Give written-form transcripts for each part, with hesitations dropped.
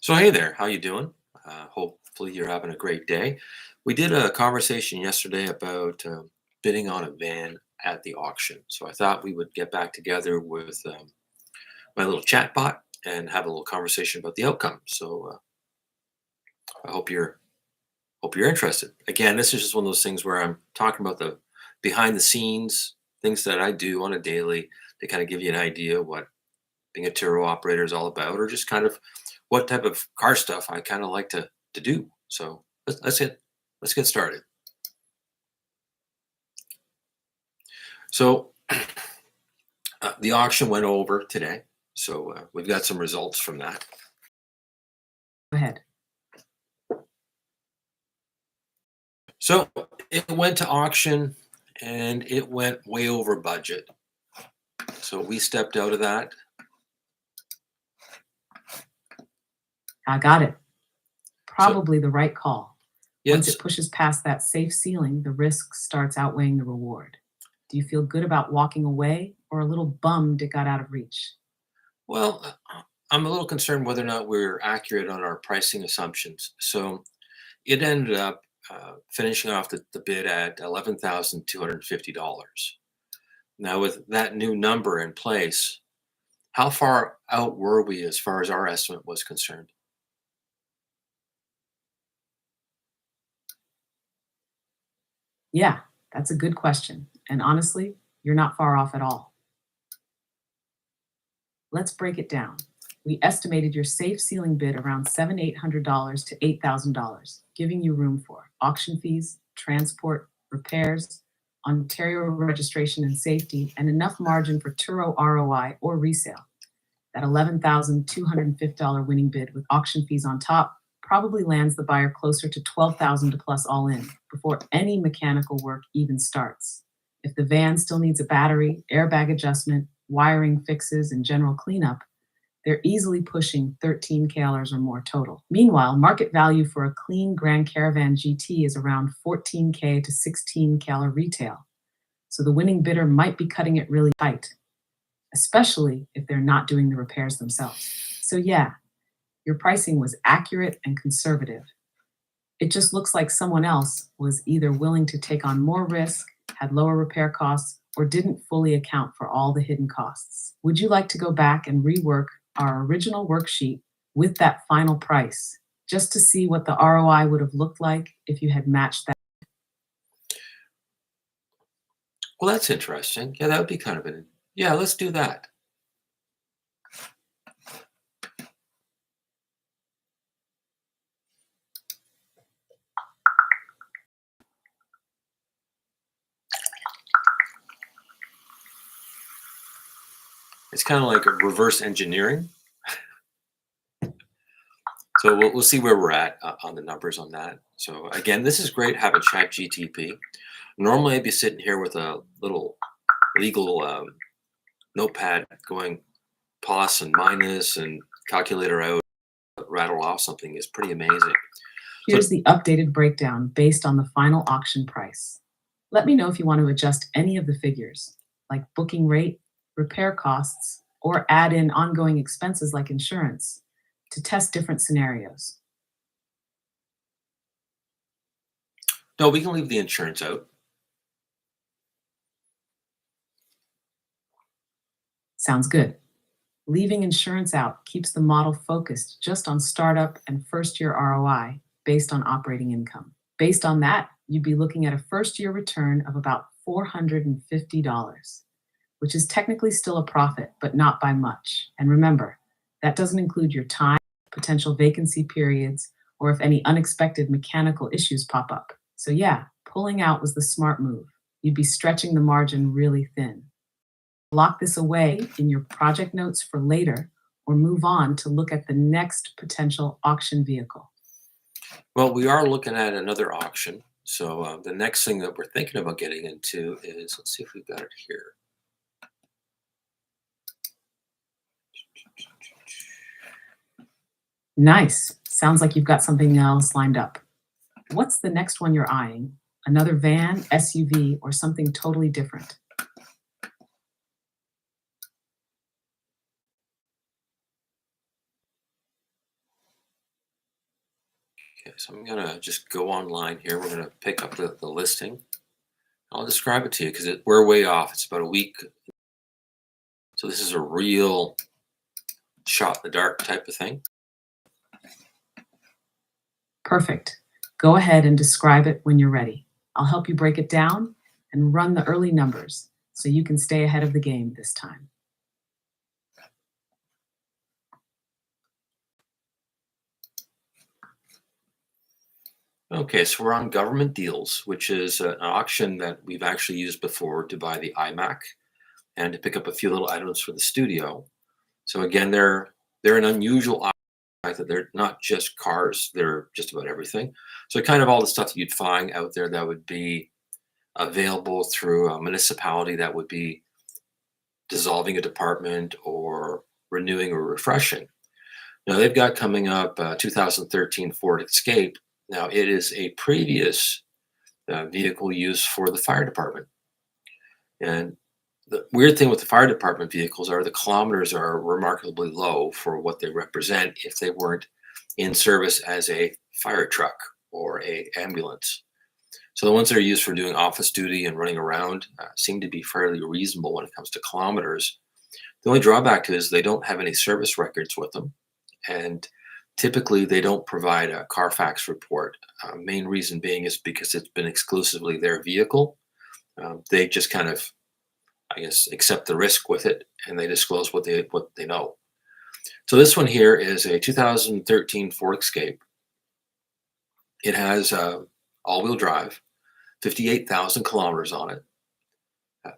So hey there, how you doing? Hopefully you're having a great day. We did a conversation yesterday about bidding on a van at the auction. So I thought we would get back together with my little chat bot and have a little conversation about the outcome. So I hope you're interested. Again, this is just one of those things where I'm talking about the behind the scenes things that I do on a daily to kind of give you an idea what being a Turo operator is all about, or just kind of what type of car stuff I kind of like to do. So let's get started. So the auction went over today, so we've got some results from that. Go ahead. So it went to auction, and it went way over budget. So we stepped out of that. I got it. So Probably the right call. Once yes, it pushes past that safe ceiling, the risk starts outweighing the reward. Do you feel good about walking away or a little bummed it got out of reach? well, I'm a little concerned whether or not we're accurate on our pricing assumptions. So it ended up finishing off the bid at $11,250. Now, with that new number in place, how far out were we as far as our estimate was concerned? Yeah, that's a good question. And honestly, you're not far off at all. Let's break it down. We estimated your safe ceiling bid around $7,800 to $8,000, giving you room for auction fees, transport, repairs, Ontario registration and safety, and enough margin for Turo ROI or resale. That $11,250 winning bid with auction fees on top probably lands the buyer closer to $12,000 to plus all in before any mechanical work even starts. If the van still needs a battery, airbag adjustment, wiring fixes, and general cleanup, they're easily pushing $13K or more total. Meanwhile, market value for a clean Grand Caravan GT is around $14K to $16K retail. So the winning bidder might be cutting it really tight, especially if they're not doing the repairs themselves. So yeah, your pricing was accurate and conservative. It just looks like someone else was either willing to take on more risk, had lower repair costs, or didn't fully account for all the hidden costs. Would you like to go back and rework our original worksheet with that final price just to see what the ROI would have looked like if you had matched that? Well, that's interesting. Yeah, that would be kind of an yeah. Let's do that. It's kind of like a reverse engineering. So we'll see where we're at on the numbers on that. So again, this is great having ChatGTP. Normally, I'd be sitting here with a little legal notepad going plus and minus and calculator out, rattle off something is pretty amazing. So Here's the updated breakdown based on the final auction price. Let me know if you want to adjust any of the figures, like booking rate, repair costs, or add in ongoing expenses like insurance to test different scenarios. no, we can leave the insurance out. Sounds good. Leaving insurance out keeps the model focused just on startup and first year ROI based on operating income. Based on that, you'd be looking at a first year return of about $450, which is technically still a profit, but not by much. And remember, that doesn't include your time, potential vacancy periods, or if any unexpected mechanical issues pop up. So yeah, pulling out was the smart move. You'd be stretching the margin really thin. Lock this away in your project notes for later or move on to look at the next potential auction vehicle. Well, we are looking at another auction. So the next thing that we're thinking about getting into is let's see if we've got it here. Nice. Sounds like you've got something else lined up. What's the next one you're eyeing? Another van, SUV, or something totally different? Okay, so I'm gonna just go online here. We're gonna pick up the listing. I'll describe it to you because we're way off. It's about a week. So this is a real shot in the dark type of thing. Perfect. Go ahead and describe it when you're ready. I'll help you break it down and run the early numbers so you can stay ahead of the game this time. Okay, so we're on Government Deals, which is an auction that we've actually used before to buy the iMac and to pick up a few little items for the studio. So again, they're an unusual fact that they're not just cars, they're just about everything. So kind of all the stuff that you'd find out there that would be available through a municipality that would be dissolving a department or renewing or refreshing. Now they've got coming up 2013 Ford Escape. Now it is a previous vehicle used for the fire department. And the weird thing with the fire department vehicles are the kilometers are remarkably low for what they represent if they weren't in service as a fire truck or a ambulance. So the ones that are used for doing office duty and running around seem to be fairly reasonable when it comes to kilometers. The only drawback to it is they don't have any service records with them, and typically they don't provide a Carfax report. Main reason being is because it's been exclusively their vehicle. They just kind of, I guess, accept the risk with it, and they disclose what they know. So this one here is a 2013 Ford Escape. It has all-wheel drive, 58,000 kilometers on it.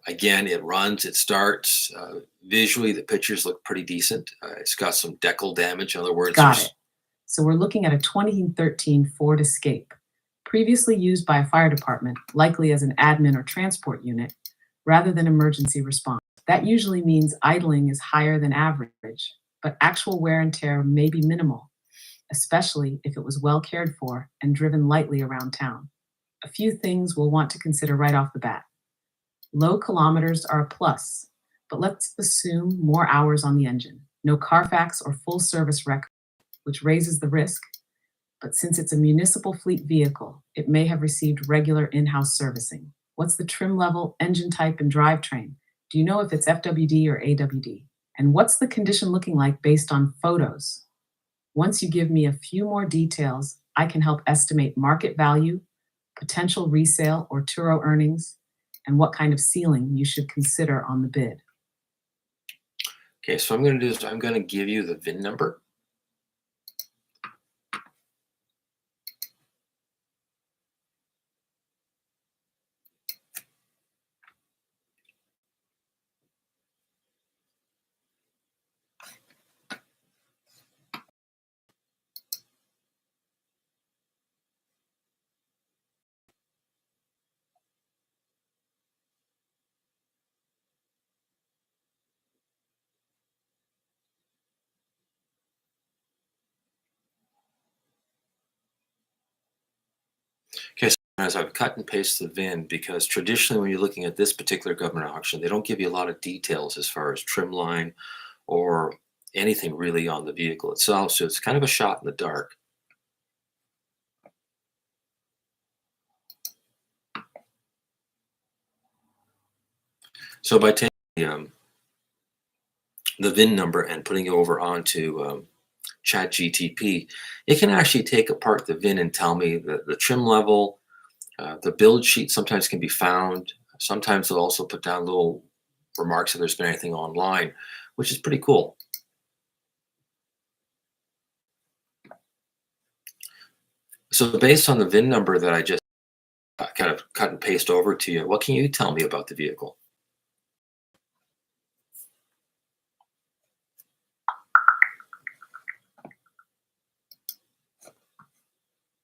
Again, it runs, it starts. Visually, the pictures look pretty decent. It's got some decal damage. In other words, Got it. So we're looking at a 2013 Ford Escape, previously used by a fire department, likely as an admin or transport unit, rather than emergency response. That usually means idling is higher than average, but actual wear and tear may be minimal, especially if it was well cared for and driven lightly around town. A few things we'll want to consider right off the bat. Low kilometers are a plus, but let's assume more hours on the engine. No Carfax or full service record, which raises the risk, but since it's a municipal fleet vehicle, it may have received regular in-house servicing. What's the trim level, engine type, and drivetrain? Do you know if it's FWD or AWD? And what's the condition looking like based on photos? Once you give me a few more details, I can help estimate market value, potential resale or Turo earnings, and what kind of ceiling you should consider on the bid. Okay, so I'm going to do is I'm going to give you the VIN number. Okay, so as I've cut and pasted the VIN, because traditionally when you're looking at this particular government auction, they don't give you a lot of details as far as trim line or anything really on the vehicle itself. So it's kind of a shot in the dark. So by taking the VIN number and putting it over onto ChatGTP, it can actually take apart the VIN and tell me the trim level. The build sheet sometimes can be found. Sometimes they'll also put down little remarks if there's been anything online, which is pretty cool. So based on the VIN number that I just kind of cut and paste over to you, what can you tell me about the vehicle?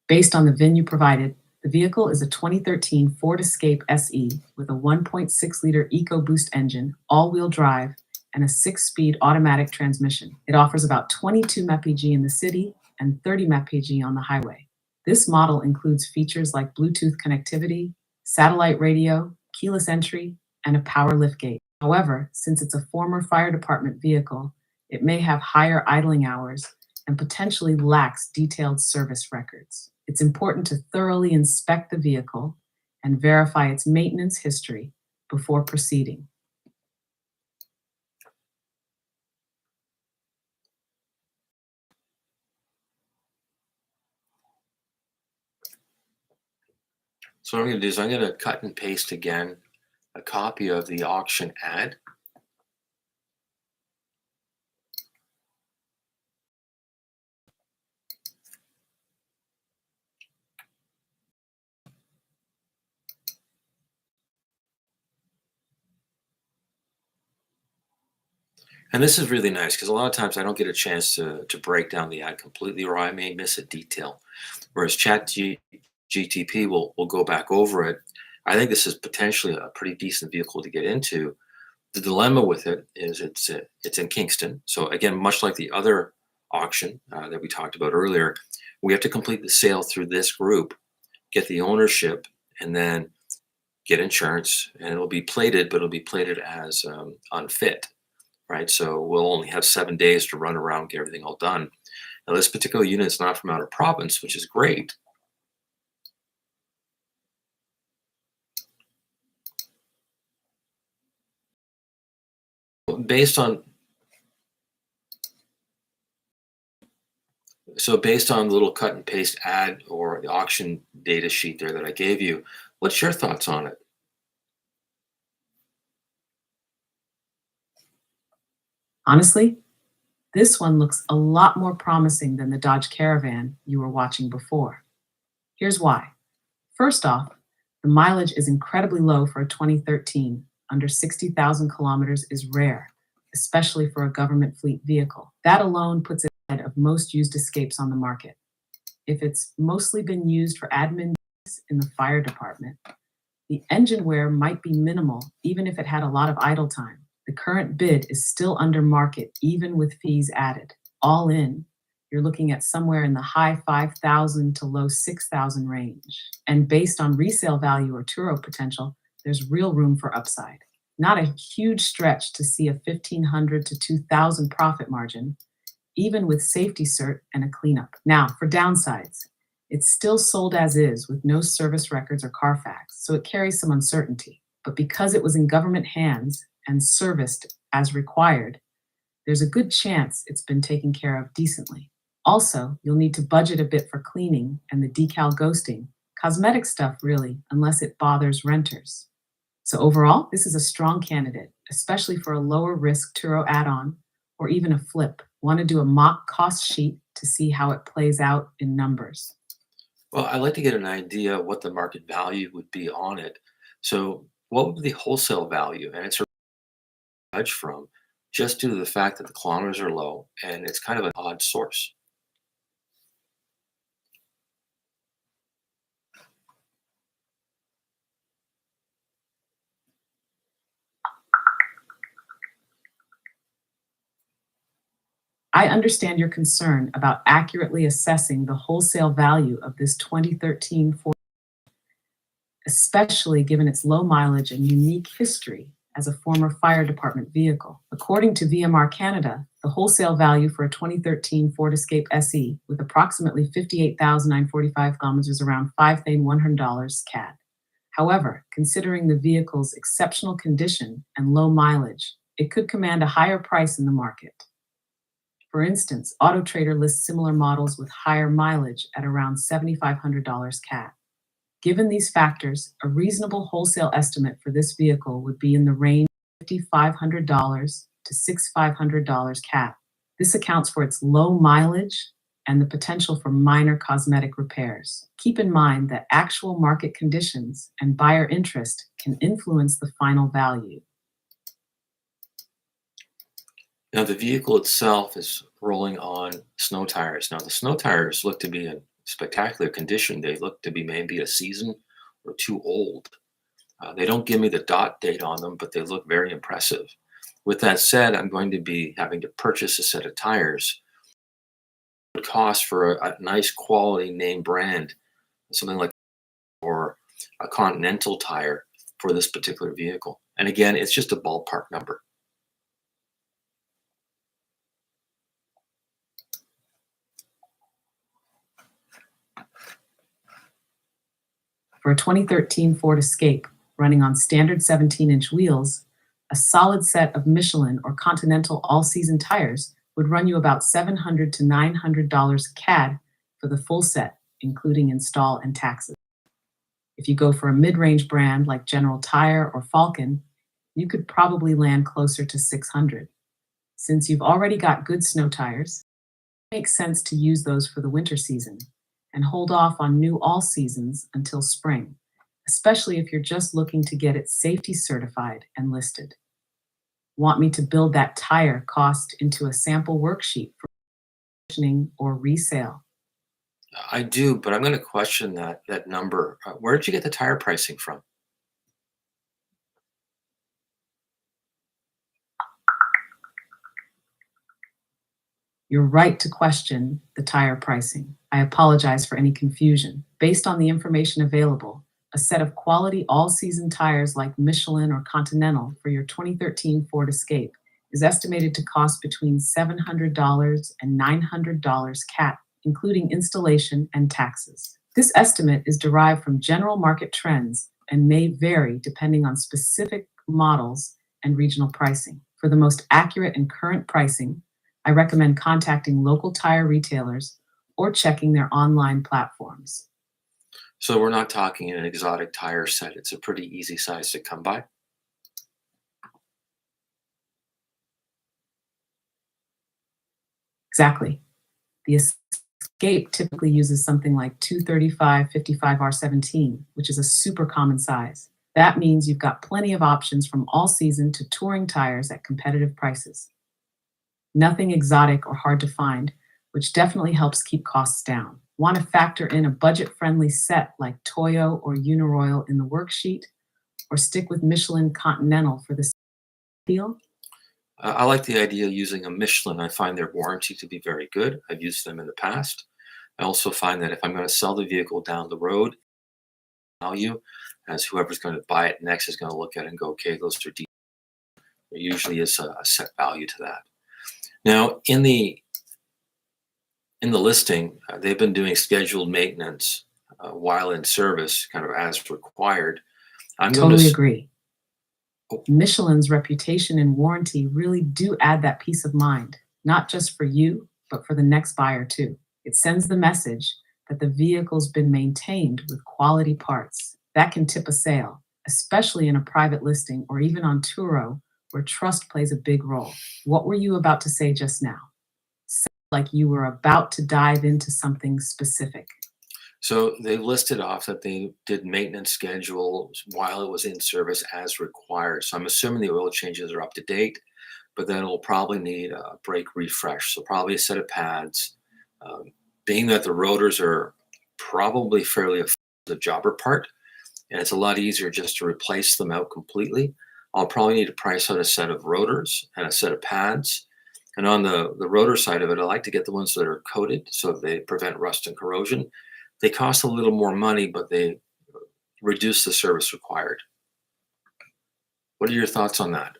Based on the VIN you provided, the vehicle is a 2013 Ford Escape SE with a 1.6-liter EcoBoost engine, all-wheel drive, and a 6-speed automatic transmission. It offers about 22 mpg in the city and 30 mpg on the highway. This model includes features like Bluetooth connectivity, satellite radio, keyless entry, and a power liftgate. However, since it's a former fire department vehicle, it may have higher idling hours and potentially lacks detailed service records. It's important to thoroughly inspect the vehicle and verify its maintenance history before proceeding. So what I'm going to do is I'm going to cut and paste again a copy of the auction ad. And this is really nice because a lot of times I don't get a chance to break down the ad completely, or I may miss a detail. Whereas ChatGTP will go back over it. I think this is potentially a pretty decent vehicle to get into. The dilemma with it is it's in Kingston. So again, much like the other auction that we talked about earlier, we have to complete the sale through this group, get the ownership, and then get insurance. And it'll be plated, but it'll be plated as unfit, right? So we'll only have 7 days to run around, get everything all done. Now, this particular unit is not from out of province, which is great. Based on based on the little cut and paste ad or the auction data sheet there that I gave you, what's your thoughts on it? Honestly, this one looks a lot more promising than the Dodge Caravan you were watching before. Here's why. First off, the mileage is incredibly low for a 2013. Under 60,000 kilometers is rare, especially for a government fleet vehicle. That alone puts it ahead of most used escapes on the market. If it's mostly been used for admin in the fire department, the engine wear might be minimal even if it had a lot of idle time. The current bid is still under market even with fees added. All in, you're looking at somewhere in the high 5,000 to low 6,000 range. And based on resale value or Turo potential, there's real room for upside. Not a huge stretch to see a 1,500 to 2,000 profit margin, even with safety cert and a cleanup. Now, for downsides, it's still sold as is with no service records or Carfax, so it carries some uncertainty. But because it was in government hands and serviced as required, there's a good chance it's been taken care of decently. Also, you'll need to budget a bit for cleaning and the decal ghosting. Cosmetic stuff, really, unless it bothers renters. So overall, this is a strong candidate, especially for a lower risk Turo add-on or even a flip. Want to do a mock cost sheet to see how it plays out in numbers. Well, I'd like to get an idea what the market value would be on it. So what would be the wholesale value? And it's a judge from just due to the fact that the kilometers are low and it's kind of an odd source. I understand your concern about accurately assessing the wholesale value of this 2013 Ford, especially given its low mileage and unique history as a former fire department vehicle. According to VMR Canada, the wholesale value for a 2013 Ford Escape SE with approximately 58,945 kilometers is around $5,100 CAD. However, considering the vehicle's exceptional condition and low mileage, it could command a higher price in the market. For instance, AutoTrader lists similar models with higher mileage at around $7,500 CAD. Given these factors, a reasonable wholesale estimate for this vehicle would be in the range of $5,500 to $6,500 CAD. This accounts for its low mileage and the potential for minor cosmetic repairs. Keep in mind that actual market conditions and buyer interest can influence the final value. Now, the vehicle itself is rolling on snow tires. Now, the snow tires look to be in spectacular condition. They look to be maybe a season or two old. They don't give me the dot date on them, but they look very impressive. With that said, I'm going to be having to purchase a set of tires. The cost for a nice quality name brand, something like or a Continental tire for this particular vehicle. And again, it's just a ballpark number. For a 2013 Ford Escape running on standard 17-inch wheels, a solid set of Michelin or Continental all-season tires would run you about $700 to $900 CAD for the full set, including install and taxes. If you go for a mid-range brand like General Tire or Falcon, you could probably land closer to $600. Since you've already got good snow tires, it makes sense to use those for the winter season and hold off on new all seasons until spring, especially if you're just looking to get it safety certified and listed. Want me to build that tire cost into a sample worksheet for positioning or resale? I do, but I'm going to question that number. Where did you get the tire pricing from? You're right to question the tire pricing. I apologize for any confusion. Based on the information available, a set of quality all-season tires like Michelin or Continental for your 2013 Ford Escape is estimated to cost between $700 and $900 CAD, including installation and taxes. This estimate is derived from general market trends and may vary depending on specific models and regional pricing. For the most accurate and current pricing, I recommend contacting local tire retailers or checking their online platforms. So we're not talking an exotic tire set. It's a pretty easy size to come by. Exactly. The Escape typically uses something like 235/55R17, which is a super common size. That means you've got plenty of options from all season to touring tires at competitive prices. Nothing exotic or hard to find, which definitely helps keep costs down. Want to factor in a budget-friendly set like Toyo or Uniroyal in the worksheet, or stick with Michelin Continental for the deal? I like the idea of using a Michelin. I find their warranty to be very good. I've used them in the past. I also find that if I'm going to sell the vehicle down the road, value, as whoever's going to buy it next is going to look at it and go, okay, those are decent. There usually is a set value to that. Now, in the listing, they've been doing scheduled maintenance while in service, kind of as required. I'm going Totally to. agree. Oh, Michelin's reputation and warranty really do add that peace of mind, not just for you, but for the next buyer too. It sends the message that the vehicle's been maintained with quality parts. That can tip a sale, especially in a private listing or even on Turo, where trust plays a big role. What were you about to say just now? Sound like you were about to dive into something specific. So they listed off that they did maintenance schedules while it was in service as required. So I'm assuming the oil changes are up to date, but then it'll probably need a brake refresh. So probably a set of pads. Um, Being that the rotors are probably fairly the jobber part, and it's a lot easier just to replace them out completely. I'll probably need to price out a set of rotors and a set of pads. And on the rotor side of it, I like to get the ones that are coated so they prevent rust and corrosion. They cost a little more money, but they reduce the service required. What are your thoughts on that?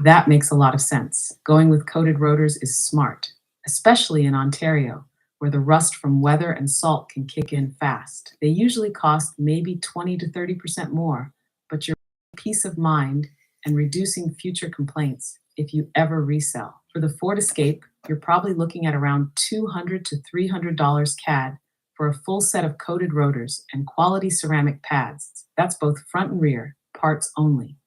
That makes a lot of sense. Going with coated rotors is smart, especially in Ontario, where the rust from weather and salt can kick in fast. They usually cost maybe 20 to 30% more, but you're peace of mind and reducing future complaints if you ever resell. For the Ford Escape, you're probably looking at around $200 to $300 CAD for a full set of coated rotors and quality ceramic pads. That's both front and rear, parts only.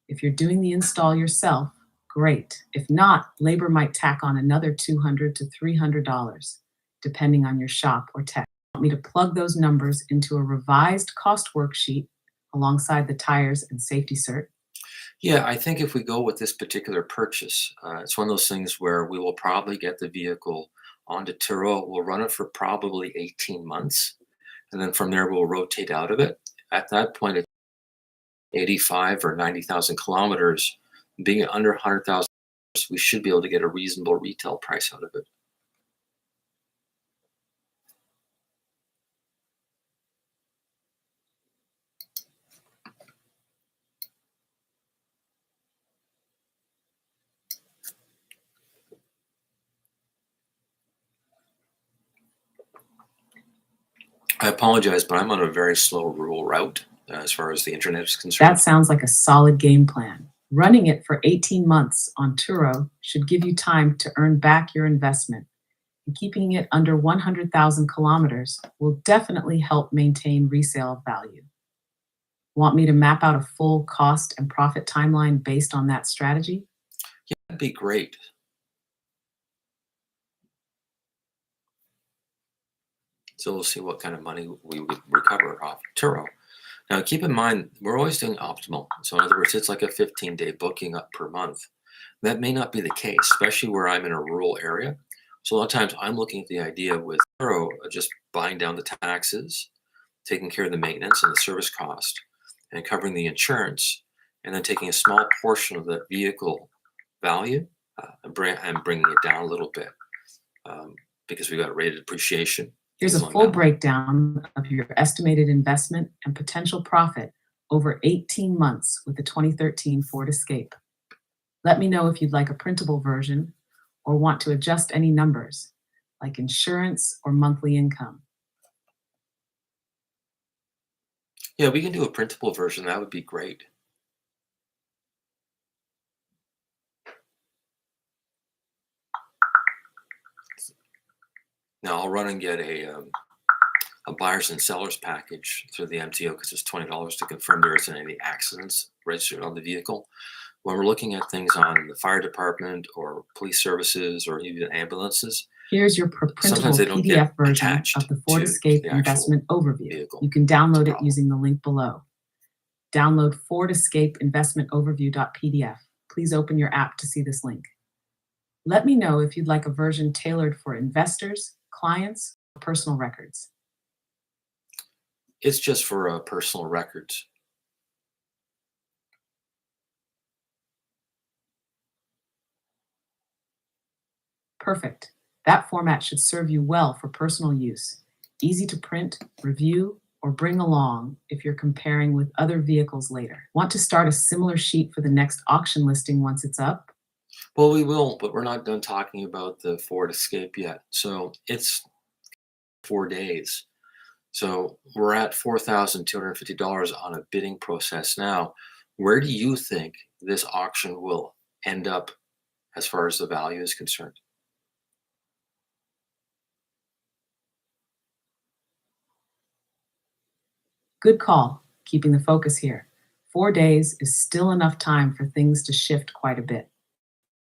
If you're doing the install yourself, great. If not, labor might tack on another $200 to $300, depending on your shop or tech. Want me to plug those numbers into a revised cost worksheet alongside the tires and safety cert? Yeah, I think if we go with this particular purchase, it's one of those things where we will probably get the vehicle onto Turo. We'll run it for probably 18 months. And then from there, we'll rotate out of it. At that point, it's 85 or 90,000 kilometers. Being under 100,000, we should be able to get a reasonable retail price out of it. I apologize, but I'm on a very slow rural route as far as the internet is concerned. That sounds like a solid game plan. Running it for 18 months on Turo should give you time to earn back your investment. And keeping it under 100,000 kilometers will definitely help maintain resale value. Want me to map out a full cost and profit timeline based on that strategy? Yeah, that'd be great. So we'll see what kind of money we would recover off Turo. Now, keep in mind, we're always doing optimal. So in other words, it's like a 15-day booking up per month. That may not be the case, especially where I'm in a rural area. So a lot of times I'm looking at the idea with Turo of just buying down the taxes, taking care of the maintenance and the service cost, and covering the insurance, and then taking a small portion of the vehicle value and bringing it down a little bit because we got rated appreciation. Here's a things along full that line. breakdown of your estimated investment and potential profit over 18 months with the 2013 Ford Escape. Let me know if you'd like a printable version or want to adjust any numbers, like insurance or monthly income. Yeah, we can do a printable version. That would be great. Now I'll run and get a buyer's and seller's package through the MTO because it's $20 to confirm there isn't any accidents registered on the vehicle. When we're looking at things on the fire department or police services or even ambulances, Here's your sometimes printable they don't PDF get version attached of the Ford to Escape the actual investment overview. vehicle. You can download it problem. using the link below. Download Ford Escape Investment Overview.pdf. Please open your app to see this link. Let me know if you'd like a version tailored for investors, clients, or personal records. It's just for personal records. Perfect. That format should serve you well for personal use. Easy to print, review, or bring along if you're comparing with other vehicles later. Want to start a similar sheet for the next auction listing once it's up? Well, we will, but we're not done talking about the Ford Escape yet. So it's 4 days. So we're at $4,250 on a bidding process now. Where do you think this auction will end up as far as the value is concerned? Good call, keeping the focus here. 4 days is still enough time for things to shift quite a bit.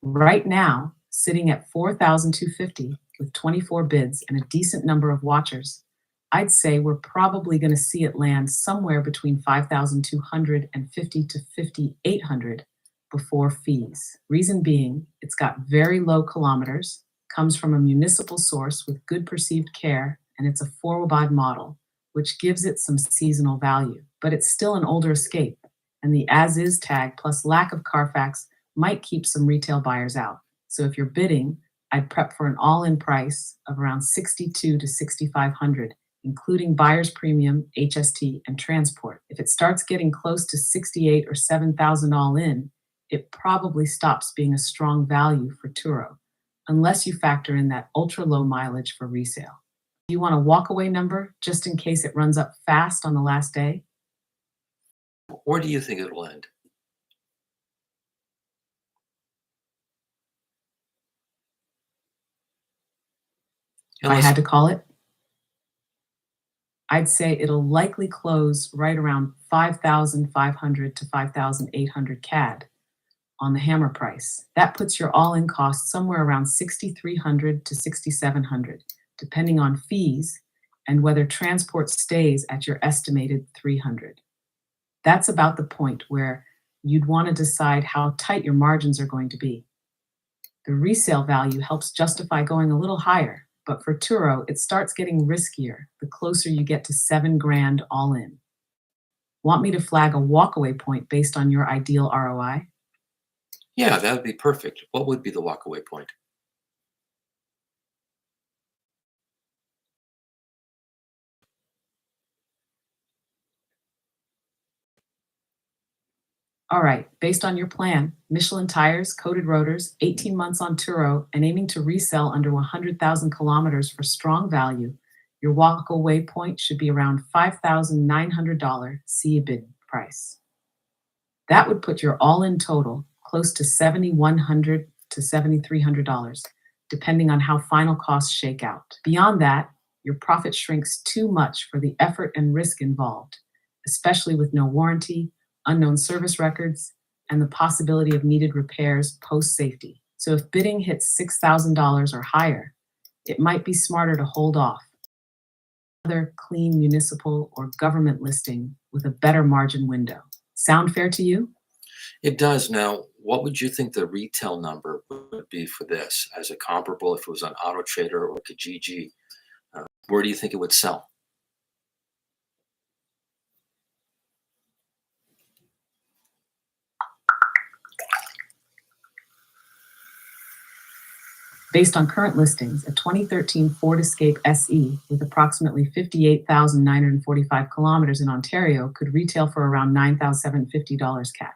Right now, sitting at 4,250 with 24 bids and a decent number of watchers, I'd say we're probably going to see it land somewhere between 5,250 to 5,800 before fees. Reason being, it's got very low kilometers, comes from a municipal source with good perceived care, and it's a 4-wheel model, which gives it some seasonal value. But it's still an older Escape, and the as-is tag plus lack of Carfax might keep some retail buyers out. So if you're bidding, I'd prep for an all-in price of around 6,200 to 6,500, including buyer's premium, HST, and transport. If it starts getting close to 68 or 7,000 all in, it probably stops being a strong value for Turo, unless you factor in that ultra-low mileage for resale. Do you want a walkaway number just in case it runs up fast on the last day? Where do you think it will end? If I had to call it, I'd say it'll likely close right around 5,500 to 5,800 CAD on the hammer price. That puts your all-in cost somewhere around 6,300 to 6,700, depending on fees and whether transport stays at your estimated 300. That's about the point where you'd want to decide how tight your margins are going to be. The resale value helps justify going a little higher, but for Turo, it starts getting riskier the closer you get to 7 grand all in. Want me to flag a walkaway point based on your ideal ROI? Yeah, that would be perfect. What would be the walkaway point? All right, based on your plan, Michelin tires, coated rotors, 18 months on Turo, and aiming to resell under 100,000 kilometers for strong value, Your walk-away point should be around $5,900 see bid price. That would put your all-in total close to $7,100 to $7,300, depending on how final costs shake out. Beyond that, your profit shrinks too much for the effort and risk involved, especially with no warranty, unknown service records, and the possibility of needed repairs post-safety. So if bidding hits $6,000 or higher, it might be smarter to hold off. Another clean municipal or government listing with a better margin window. Sound fair to you? It does. Now, what would you think the retail number would be for this as a comparable if it was on Auto Trader or Kijiji? Where do you think it would sell? Based on current listings, a 2013 Ford Escape SE with approximately 58,945 kilometers in Ontario could retail for around $9,750 CAD.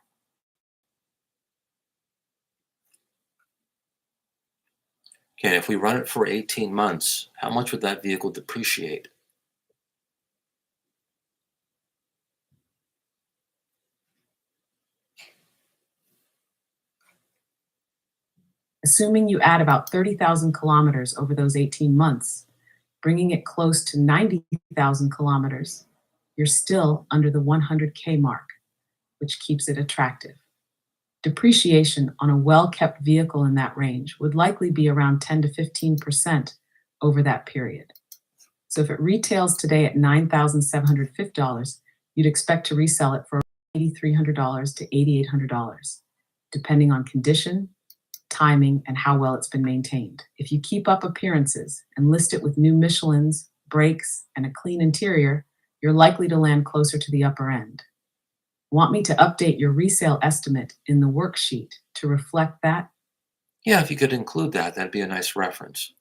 Okay, if we run it for 18 months, how much would that vehicle depreciate? Assuming you add about 30,000 kilometers over those 18 months, bringing it close to 90,000 kilometers, you're still under the 100K mark, which keeps it attractive. Depreciation on a well-kept vehicle in that range would likely be around 10 to 15% over that period. So if it retails today at $9,750, you'd expect to resell it for $8,300 to $8,800, depending on condition, timing, and how well it's been maintained. If you keep up appearances and list it with new Michelins, brakes, and a clean interior, you're likely to land closer to the upper end. Want me to update your resale estimate in the worksheet to reflect that? Yeah, if you could include that, that'd be a nice reference.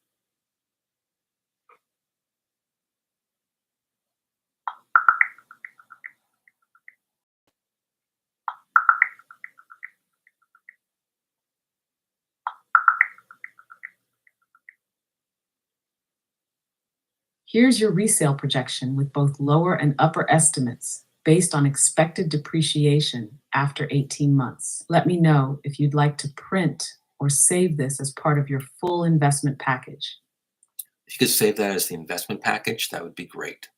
Here's your resale projection with both lower and upper estimates based on expected depreciation after 18 months. Let me know if you'd like to print or save this as part of your full investment package. If you could save that as the investment package, that would be great.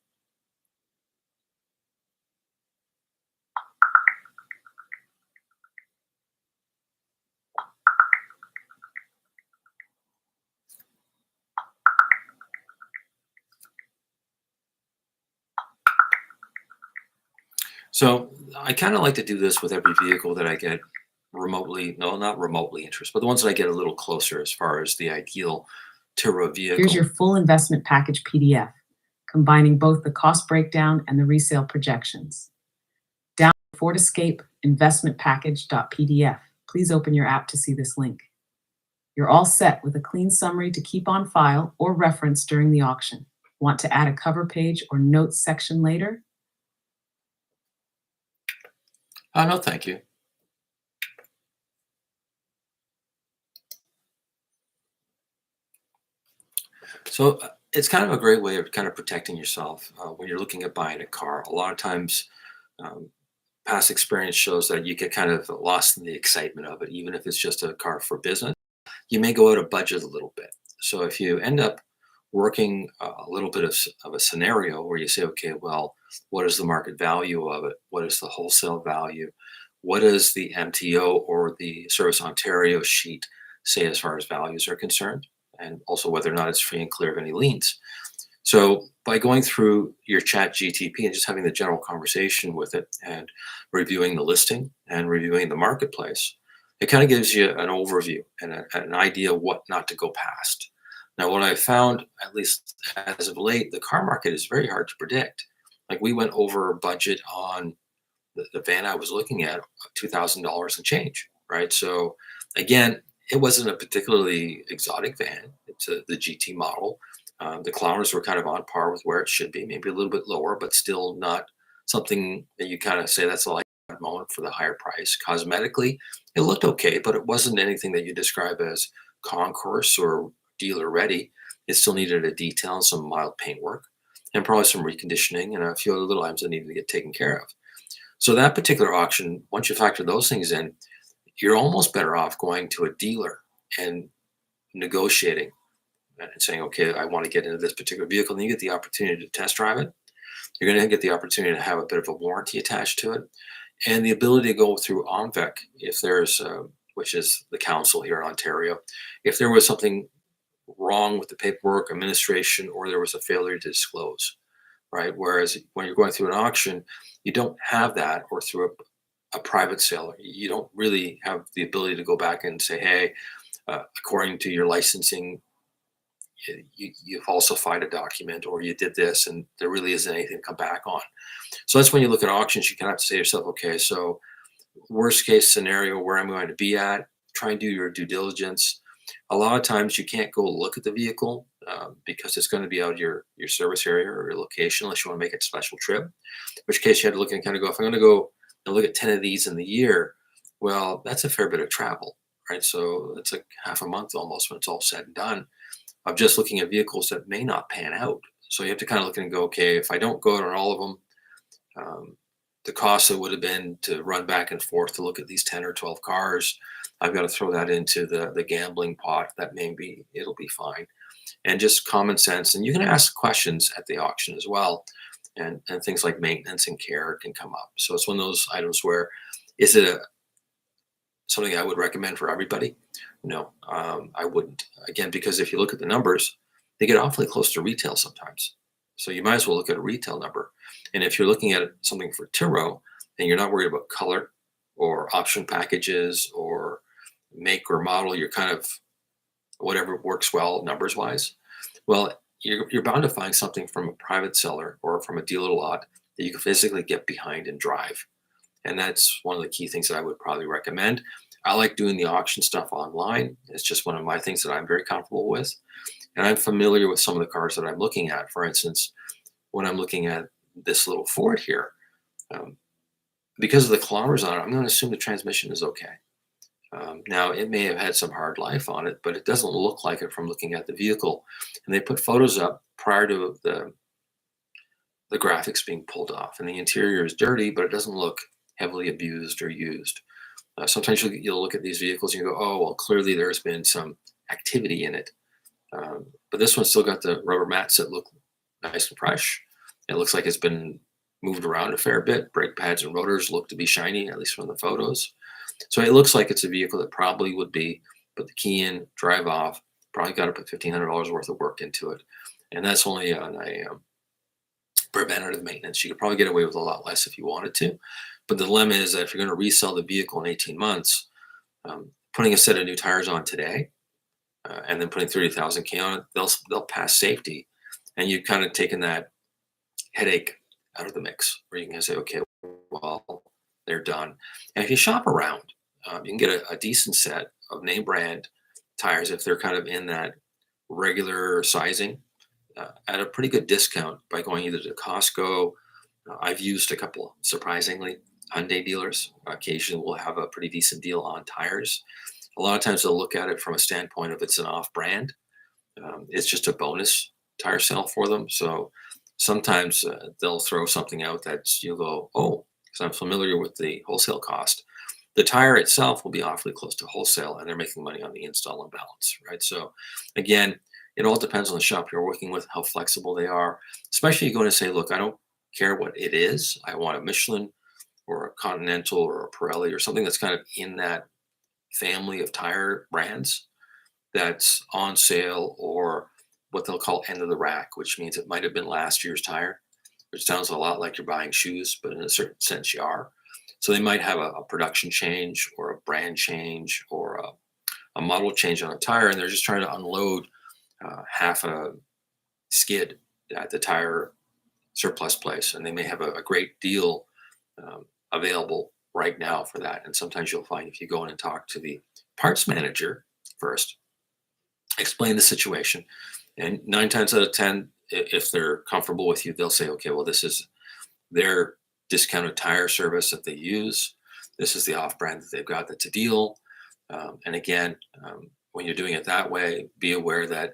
So I kind of like to do this with every vehicle that I get remotely, no, not remotely interest, but the ones that I get a little closer as far as the ideal Turo Here's your vehicle. full investment package PDF, combining both the cost breakdown and the resale projections. Download Ford Escape investment package.pdf. Please open your app to see this link. You're all set with a clean summary to keep on file or reference during the auction. Want to add a cover page or notes section later? No, thank you. So it's kind of a great way of kind of protecting yourself when you're looking at buying a car. A lot of times, um, past experience shows that you get kind of lost in the excitement of it, even if it's just a car for business. You may go out of budget a little bit. So if you end up working a little bit of a scenario where you say, okay, well, what is the market value of it? What is the wholesale value? What does the MTO or the Service Ontario sheet say as far as values are concerned? And also whether or not it's free and clear of any liens. So by going through your chat GTP and just having the general conversation with it and reviewing the listing and reviewing the marketplace, it kind of gives you an overview and an idea of what not to go past. Now, what I found, at least as of late, the car market is very hard to predict. Like we went over budget on the van I was looking at, $2,000 and change, right? So again, it wasn't a particularly exotic van. It's the GT model. The kilometers were kind of on par with where it should be, maybe a little bit lower, but still not something that you kind of say that's a lifetime moment for the higher price. Cosmetically, it looked okay, but it wasn't anything that you describe as concourse or dealer ready. It still needed a detail and some mild paint work. and probably some reconditioning and a few other little items that need to get taken care of. So that particular auction, once you factor those things in, you're almost better off going to a dealer and negotiating and saying, okay, I want to get into this particular vehicle. And you get the opportunity to test drive it. You're going to get the opportunity to have a bit of a warranty attached to it, and the ability to go through ONVEC if there's, which is the council here in Ontario, if there was something wrong with the paperwork, administration, or there was a failure to disclose, right? Whereas when you're going through an auction, you don't have that, or through a private sale, you don't really have the ability to go back and say, hey, according to your licensing, you falsified a document or you did this, and there really isn't anything to come back on. So that's when you look at auctions, you kind of have to say to yourself, okay, so worst case scenario, where I'm going to be at, try and do your due diligence. A lot of times you can't go look at the vehicle because it's going to be out of your service area or your location unless you want to make it a special trip, in which case you had to look and kind of go, if I'm going to go and look at 10 of these in the year, well, that's a fair bit of travel, right? So it's like half a month almost when it's all said and done of just looking at vehicles that may not pan out. So you have to kind of look and go, okay, if I don't go out on all of them, the cost that would have been to run back and forth to look at these 10 or 12 cars, I've got to throw that into the gambling pot. That maybe it'll be fine. And just common sense. And you can ask questions at the auction as well. And things like maintenance and care can come up. So it's one of those items where, is it something I would recommend for everybody? No, I wouldn't. Again, because if you look at the numbers, they get awfully close to retail sometimes. So you might as well look at a retail number. And if you're looking at something for Turo and you're not worried about color or option packages or make or model, you're kind of whatever works well numbers wise. Well, you're bound to find something from a private seller or from a dealer lot that you can physically get behind and drive. And that's one of the key things that I would probably recommend. I like doing the auction stuff online. It's just one of my things that I'm very comfortable with. And I'm familiar with some of the cars that I'm looking at. For instance, when I'm looking at this little Ford here, because of the kilometers on it, I'm going to assume the transmission is okay. Now, it may have had some hard life on it, but it doesn't look like it from looking at the vehicle. And they put photos up prior to the graphics being pulled off. And the interior is dirty, but it doesn't look heavily abused or used. Sometimes you'll look at these vehicles and you go, oh, well, clearly there's been some activity in it. But this one's still got the rubber mats that look nice and fresh. It looks like it's been moved around a fair bit. Brake pads and rotors look to be shiny, at least from the photos. So it looks like it's a vehicle that probably would be put the key in, drive off, probably got to put $1,500 worth of work into it. And that's only on a preventative maintenance. You could probably get away with a lot less if you wanted to. But the dilemma is that if you're going to resell the vehicle in 18 months, putting a set of new tires on today and then putting 30,000 K on it, they'll pass safety. And you've kind of taken that headache out of the mix where you can say, okay, well, they're done. And if you shop around, you can get a decent set of name brand tires if they're kind of in that regular sizing at a pretty good discount by going either to Costco. I've used a couple, surprisingly, Hyundai dealers. Occasionally will have a pretty decent deal on tires. A lot of times they'll look at it from a standpoint of it's an off brand. It's just a bonus tire sale for them. So sometimes they'll throw something out that you'll go, oh, because I'm familiar with the wholesale cost. The tire itself will be awfully close to wholesale, and they're making money on the install and balance, right? So again, it all depends on the shop you're working with, how flexible they are. Especially if you're going to say, look, I don't care what it is. I want a Michelin or a Continental or a Pirelli or something that's kind of in that family of tire brands that's on sale, or what they'll call end of the rack, which means it might have been last year's tire, which sounds a lot like you're buying shoes, but in a certain sense you are. So they might have a production change or a brand change or a model change on a tire, and they're just trying to unload half a skid at the tire surplus place, and they may have a great deal available right now for that. And sometimes you'll find if you go in and talk to the parts manager first, explain the situation, and 9 times out of 10, if they're comfortable with you, they'll say, okay, well, this is their discounted tire service that they use. This is the off-brand that they've got that's a deal. And again, when you're doing it that way, be aware that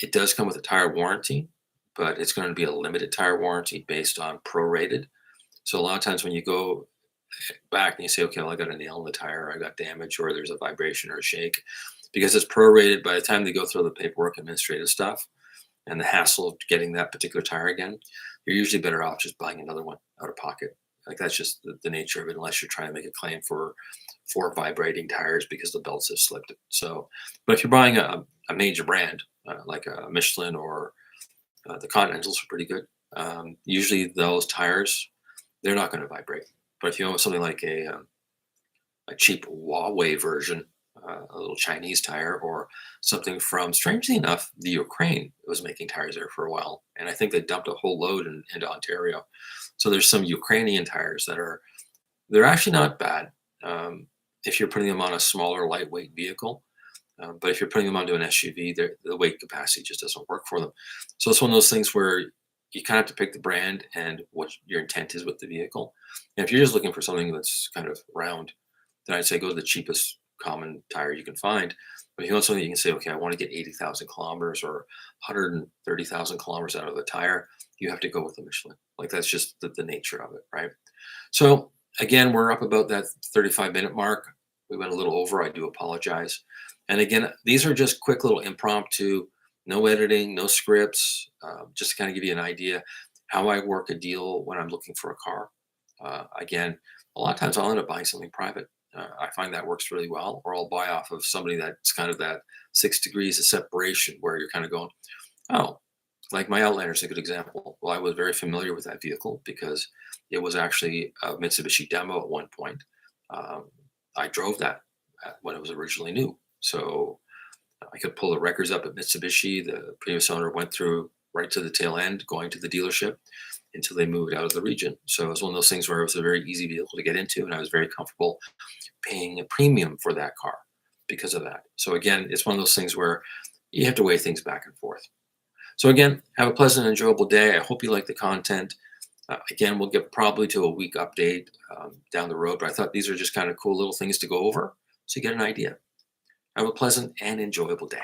it does come with a tire warranty, but it's going to be a limited tire warranty based on prorated. So a lot of times when you go back and you say, okay, well, I got a nail in the tire, I got damage, or there's a vibration or a shake, because it's prorated, by the time they go through the paperwork, administrative stuff, and the hassle of getting that particular tire again, you're usually better off just buying another one out of pocket. Like that's just the nature of it, unless you're trying to make a claim for vibrating tires because the belts have slipped. So, but if you're buying a major brand like a Michelin or the Continentals are pretty good. Usually those tires, they're not going to vibrate. But if you want something like a cheap Huawei version, a little Chinese tire, or something from, strangely enough, the Ukraine was making tires there for a while, and I think they dumped a whole load into Ontario. So there's some Ukrainian tires that they're actually not bad if you're putting them on a smaller, lightweight vehicle. But if you're putting them onto an SUV, the weight capacity just doesn't work for them. So it's one of those things where you kind of have to pick the brand and what your intent is with the vehicle. And if you're just looking for something that's kind of round, then I'd say go to the cheapest common tire you can find. But if you want something you can say, okay, I want to get 80,000 kilometers or 130,000 kilometers out of the tire, you have to go with the Michelin. Like that's just the nature of it, right? So again, we're up about that 35-minute mark. We went a little over. I do apologize. And again, these are just quick little impromptu, no editing, no scripts, just to kind of give you an idea how I work a deal when I'm looking for a car. Again, a lot of times I'll end up buying something private. I find that works really well, or I'll buy off of somebody that's kind of that 6 degrees of separation where you're kind of going, oh, like my Outlander is a good example. Well, I was very familiar with that vehicle because it was actually a Mitsubishi demo at one point. I drove that when it was originally new. So I could pull the records up at Mitsubishi. The previous owner went through right to the tail end, going to the dealership until they moved out of the region. So it was one of those things where it was a very easy vehicle to get into, and I was very comfortable paying a premium for that car because of that. So again, it's one of those things where you have to weigh things back and forth. So again, have a pleasant, enjoyable day. I hope you like the content. Again, we'll get probably to a week update down the road, but I thought these are just kind of cool little things to go over so you get an idea. Have a pleasant and enjoyable day.